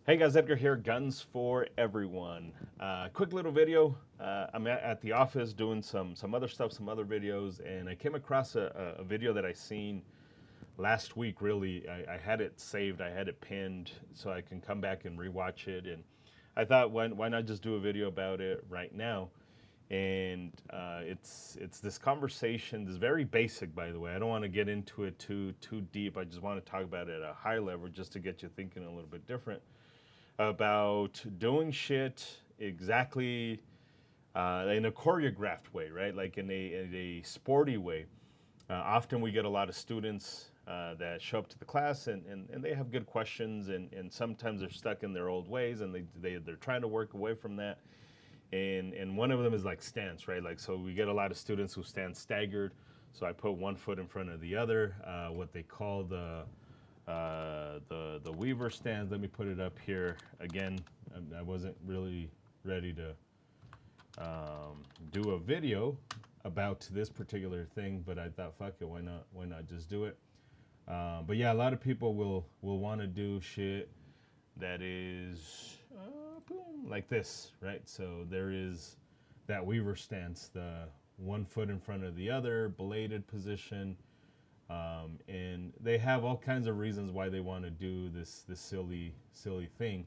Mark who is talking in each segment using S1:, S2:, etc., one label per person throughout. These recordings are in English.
S1: Hey guys, Edgar here, Guns for Everyone. Quick little video. I'm at the office doing some other stuff, some other videos, and I came across a video that I seen last week. Really, I had it saved, I had it pinned, so I can come back and rewatch it. And I thought, why not just do a video about it right now? And it's this conversation. This is very basic, by the way. I don't want to get into it too deep. I just want to talk about it at a high level, just to get you thinking a little bit different about doing shit exactly in a choreographed way, right? Like in a sporty way. Often we get a lot of students that show up to the class and they have good questions and sometimes they're stuck in their old ways and they're trying to work away from that. And one of them is like stance, right? Like, so we get a lot of students who stand staggered. So I put one foot in front of the other, what they call the Weaver stands. Let me put it up here again. I wasn't really ready to do a video about this particular thing, but I thought, fuck it, why not just do it? But yeah, a lot of people will want to do shit that is boom, like this, right? So there is that Weaver stance, the one foot in front of the other, bladed position. And they have all kinds of reasons why they want to do this silly thing.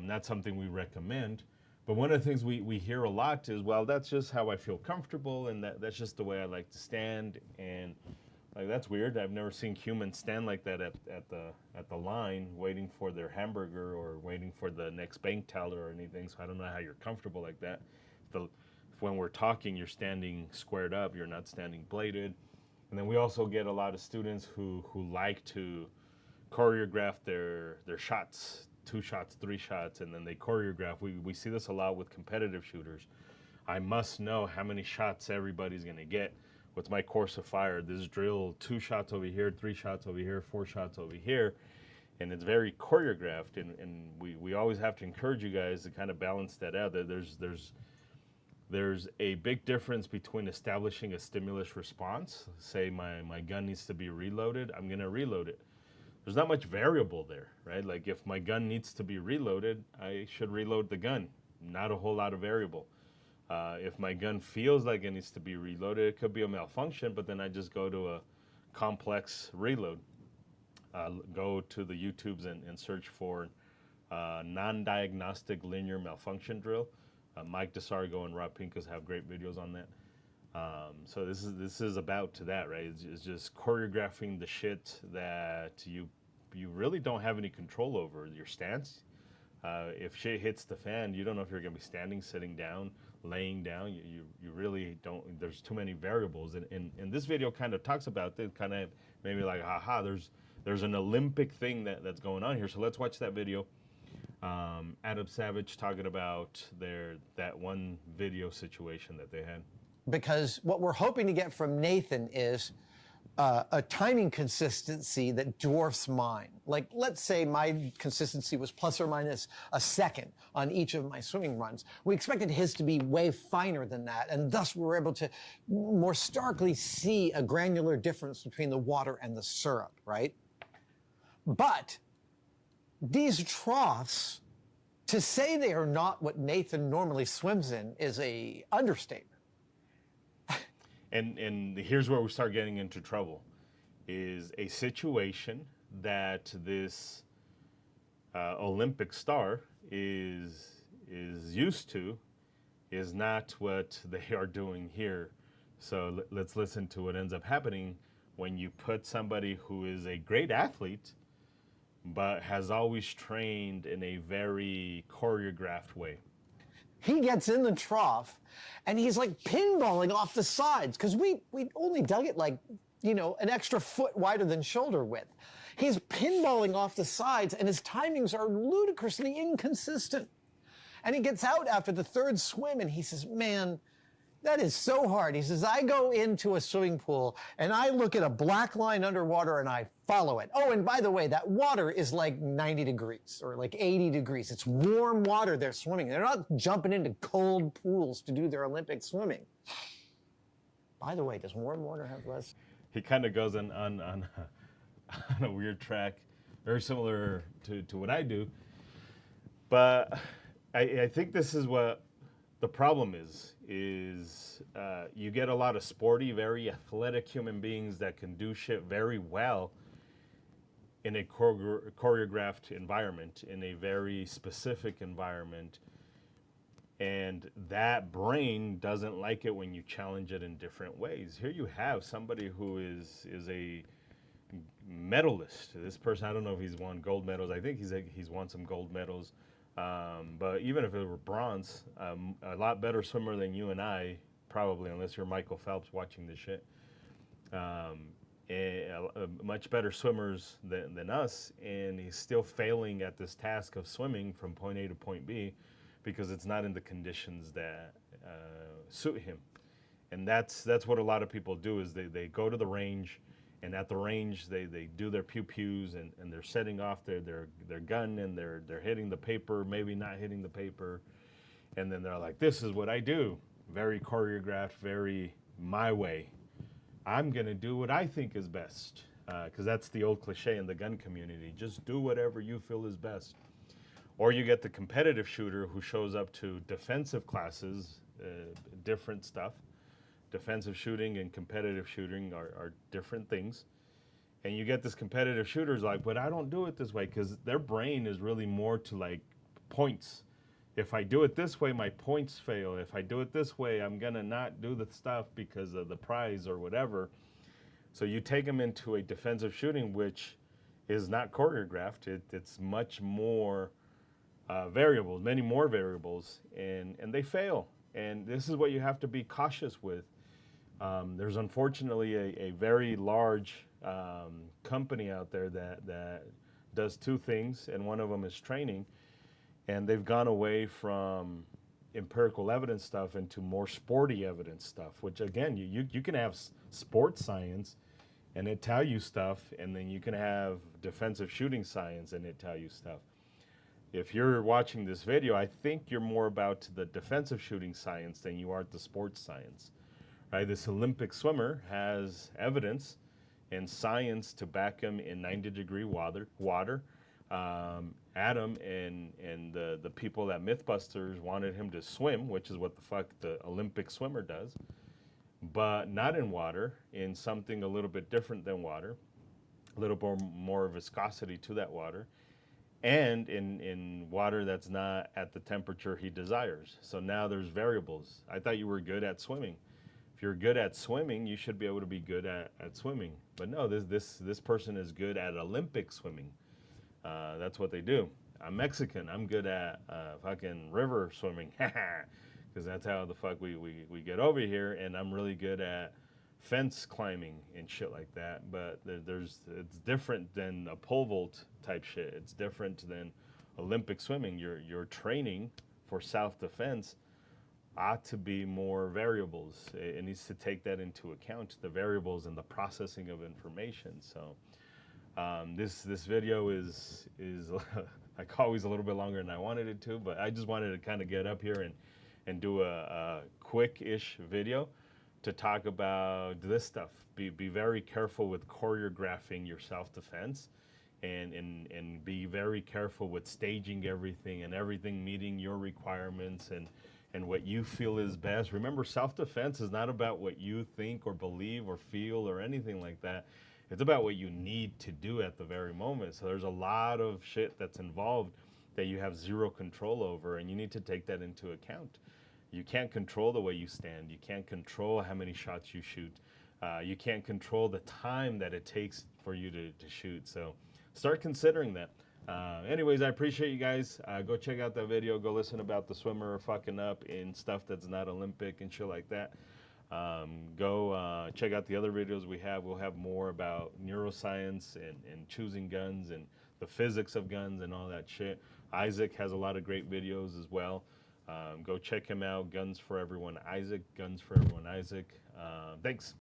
S1: Not something we recommend. But one of the things we hear a lot is, well, that's just how I feel comfortable, and that's just the way I like to stand. And like, that's weird. I've never seen humans stand like that at the line, waiting for their hamburger or waiting for the next bank teller or anything. So I don't know how you're comfortable like that. If when we're talking, you're standing squared up, you're not standing bladed. And then we also get a lot of students who like to choreograph their shots, 2 shots, 3 shots, and then they choreograph. We see this a lot with competitive shooters. I must know how many shots everybody's gonna get. What's my course of fire? This drill, 2 shots over here, 3 shots over here, 4 shots over here. And it's very choreographed, and we always have to encourage you guys to kind of balance that out. There's a big difference between establishing a stimulus response. Say my gun needs to be reloaded, I'm gonna reload it. There's not much variable there, right? Like, if my gun needs to be reloaded, I should reload the gun. Not a whole lot of variable. If my gun feels like it needs to be reloaded, it could be a malfunction, but then I just go to a complex reload. Go to the YouTubes and search for non-diagnostic linear malfunction drill. Mike DeSargo and Rob Pincus have great videos on that. So this is about to that, right? It's just choreographing the shit that you really don't have any control over. Your stance. If shit hits the fan, you don't know if you're gonna be standing, sitting down, laying down. You really don't. There's too many variables, and this video kind of talks about this. Kind of maybe like, haha, there's an Olympic thing that's going on here. So let's watch that video. Adam Savage talking about that one video situation that they had.
S2: Because what we're hoping to get from Nathan is a timing consistency that dwarfs mine. Like, let's say my consistency was plus or minus a second on each of my swimming runs. We expected his to be way finer than that, and thus we were able to more starkly see a granular difference between the water and the syrup, right? But these troughs, to say they are not what Nathan normally swims in is a understatement.
S1: And here's where we start getting into trouble, is a situation that this Olympic star is used to is not what they are doing here. So let's listen to what ends up happening when you put somebody who is a great athlete but has always trained in a very choreographed way.
S2: He gets in the trough and he's like pinballing off the sides because we only dug it like, an extra foot wider than shoulder width. He's pinballing off the sides and his timings are ludicrously inconsistent. And he gets out after the 3rd swim and he says, man, that is so hard. He says, I go into a swimming pool and I look at a black line underwater and I follow it. Oh, and by the way, that water is like 90 degrees or like 80 degrees. It's warm water they're swimming. They're not jumping into cold pools to do their Olympic swimming. By the way, does warm water have less?
S1: He kind of goes on a weird track, very similar to what I do. But I think this is what the problem is you get a lot of sporty, very athletic human beings that can do shit very well in a choreographed environment, in a very specific environment, and that brain doesn't like it when you challenge it in different ways. Here you have somebody who is a medalist. This person, I don't know if he's won gold medals. I think he's won some gold medals. But even if it were bronze, a lot better swimmer than you and I, probably, unless you're Michael Phelps watching this shit. Much better swimmers than us, and he's still failing at this task of swimming from point A to point B because it's not in the conditions that suit him. And that's what a lot of people do is they go to the range, and at the range they do their pew-pews, and they're setting off their gun, and they're hitting the paper, maybe not hitting the paper, and then they're like, this is what I do. Very choreographed, very my way. I'm going to do what I think is best. Because that's the old cliche in the gun community. Just do whatever you feel is best. Or you get the competitive shooter who shows up to defensive classes, different stuff. Defensive shooting and competitive shooting are different things. And you get this competitive shooter's like, but I don't do it this way, because their brain is really more to like points. If I do it this way, my points fail. If I do it this way, I'm going to not do the stuff because of the prize or whatever. So you take them into a defensive shooting, which is not choreographed. It's much more variables, many more variables, and they fail. And this is what you have to be cautious with. There's unfortunately a very large company out there that does two things, and one of them is training. And they've gone away from empirical evidence stuff into more sporty evidence stuff, which again, you can have sports science and it tell you stuff, and then you can have defensive shooting science and it tell you stuff. If you're watching this video, I think you're more about the defensive shooting science than you are the sports science, right? This Olympic swimmer has evidence and science to back him in 90-degree water. Adam and the people at Mythbusters wanted him to swim, which is what the fuck the Olympic swimmer does, but not in water, in something a little bit different than water, a little more viscosity to that water, and in water that's not at the temperature he desires. So now there's variables. I thought you were good at swimming. If you're good at swimming, you should be able to be good at swimming. But no, this person is good at Olympic swimming. That's what they do. I'm Mexican. I'm good at fucking river swimming, because that's how the fuck we get over here. And I'm really good at fence climbing and shit like that. But it's different than a pole vault type shit. It's different than Olympic swimming. Your training for self-defense ought to be more variables. It needs to take that into account, the variables and the processing of information. So. This video is like always a little bit longer than I wanted it to, but I just wanted to kind of get up here and do a quick-ish video to talk about this stuff. Be very careful with choreographing your self-defense, and be very careful with staging everything and everything meeting your requirements and what you feel is best. Remember, self-defense is not about what you think or believe or feel or anything like that. It's about what you need to do at the very moment. So there's a lot of shit that's involved that you have zero control over, and you need to take that into account. You can't control the way you stand. You can't control how many shots you shoot. You can't control the time that it takes for you to shoot. So start considering that. Anyways, I appreciate you guys. Go check out that video. Go listen about the swimmer fucking up in stuff that's not Olympic and shit like that. Go check out the other videos we have. We'll have more about neuroscience and choosing guns and the physics of guns and all that shit. Isaac has a lot of great videos as well. Go check him out. Guns for Everyone Isaac. Guns for Everyone Isaac. Thanks.